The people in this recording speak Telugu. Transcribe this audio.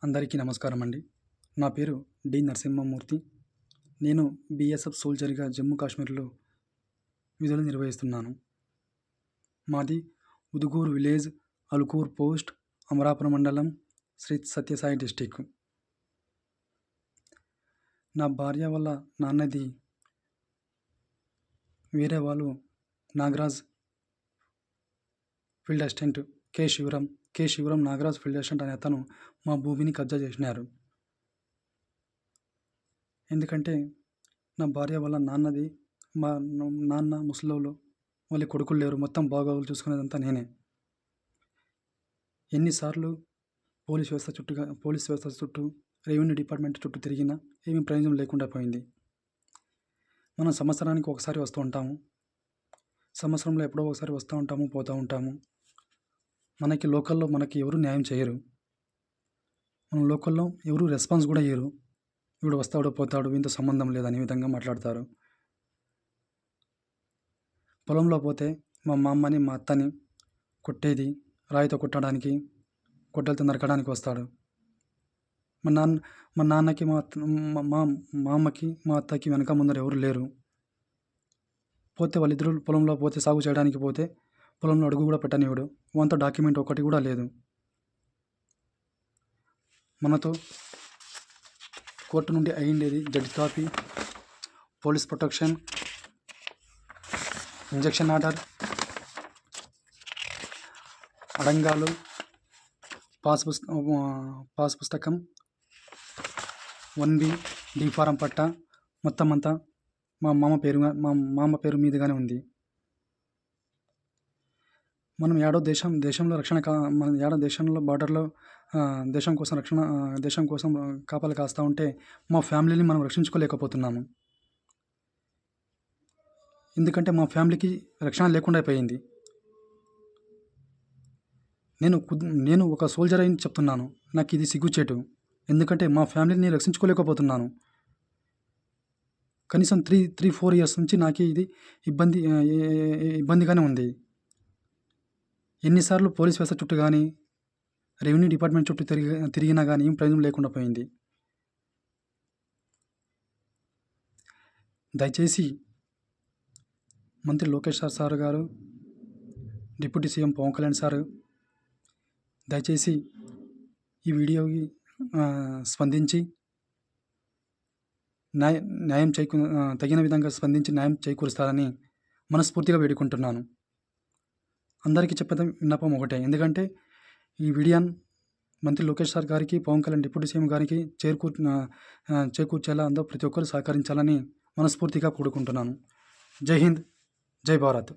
అందరికీ నమస్కారం అండి. నా పేరు డి నరసింహమూర్తి. నేను బీఎస్ఎఫ్ సోల్జర్‌గా జమ్మూ కాశ్మీర్‌లో విధులు నిర్వహిస్తున్నాను. మాది ఉదుగూరు విలేజ్, అలుకూర్ పోస్ట్, అమరాపురం మండలం, శ్రీ సత్యసాయి డిస్టిక్. నా భార్య వాళ్ళ నాన్నది వేరే వాళ్ళు Nagaraj field assistant K Shivaram Nagaraj field assistant అనే అతను మా భూమిని కబ్జా చేసినారు. ఎందుకంటే నా భార్య వాళ్ళ నాన్నది మా నాన్న ముసలోళ్ళు, వాళ్ళ కొడుకులు లేరు. మొత్తం బాగోగులు చూసుకునేదంతా నేనే. ఎన్నిసార్లు పోలీస్ వ్యవస్థ చుట్టూ, రెవెన్యూ డిపార్ట్మెంట్ చుట్టూ తిరిగినా ఏమీ ప్రయోజనం లేకుండా పోయింది. మనం సంవత్సరానికి ఒకసారి వస్తూ ఉంటాము. సంవత్సరంలో ఎప్పుడో ఒకసారి వస్తూ ఉంటాము, పోతూ ఉంటాము. మనకి లోకల్లో మనకి ఎవరు న్యాయం చేయరు. మన లోకల్లో ఎవరు రెస్పాన్స్ కూడా ఇయ్యరు. వీడు వస్తాడు, పోతాడు, వీనితో సంబంధం లేదనే విధంగా మాట్లాడతారు. పొలంలో పోతే మా అమ్మని, మా అత్తని కొట్టేది, రాయితో కొట్టడానికి, గొడ్డలతో నరకడానికి వస్తాడు. మా నాన్నకి, మా అమ్మకి, మా అత్తకి వెనక ముందర ఎవరు లేరు. పోతే వాళ్ళిద్దరూ పొలంలో పోతే, సాగు చేయడానికి పోతే పొలంలో అడుగు కూడా పెట్టనివ్వడు. వానితో డాక్యుమెంట్ ఒకటి కూడా లేదు. మనతో కోర్టు నుండి అయ్యిండేది judge copy, police protection, injection order, అడంగాలు, పాస్ పుస్తకం, 1B, డి ఫారం పట్ట, మొత్తం అంతా మా మామ పేరు మీదుగానే ఉంది. మనం దేశంలో బార్డర్లో దేశం కోసం కాపలా కాస్తూ ఉంటే మా ఫ్యామిలీని మనం రక్షించుకోలేకపోతున్నాము. ఎందుకంటే మా ఫ్యామిలీకి రక్షణ లేకుండా అయిపోయింది. నేను ఒక సోల్జర్ అని చెప్తున్నాను. నాకు ఇది సిగ్గుచేటు. ఎందుకంటే మా ఫ్యామిలీని రక్షించుకోలేకపోతున్నాను. కనీసం 3-4 ఇయర్స్ నుంచి నాకు ఇది ఇబ్బందిగానే ఉంది. ఎన్నిసార్లు పోలీస్ వ్యవస్థ చుట్టూ కానీ, రెవెన్యూ డిపార్ట్మెంట్ చుట్టూ తిరిగినా కానీ ఏం ప్రయోజనం లేకుండా పోయింది. దయచేసి మంత్రి లోకేష్ సార్ గారు, deputy CM Pawan Kalyan sir, దయచేసి ఈ వీడియోకి స్పందించి తగిన విధంగా స్పందించి న్యాయం చేకూరుస్తారని మనస్ఫూర్తిగా వేడుకుంటున్నాను. అందరికీ చెప్పేది విన్నపం ఒకటే. ఎందుకంటే ఈ వీడియోని మంత్రి లోకేష్ సార్ గారికి, పవన్ కళ్యాణ్ డిప్యూటీ సీఎం గారికి చేకూర్చేలా అందరూ ప్రతి ఒక్కరు సహకరించాలని మనస్ఫూర్తిగా కోరుకుంటున్నాను. జై హింద్, జై భారత్.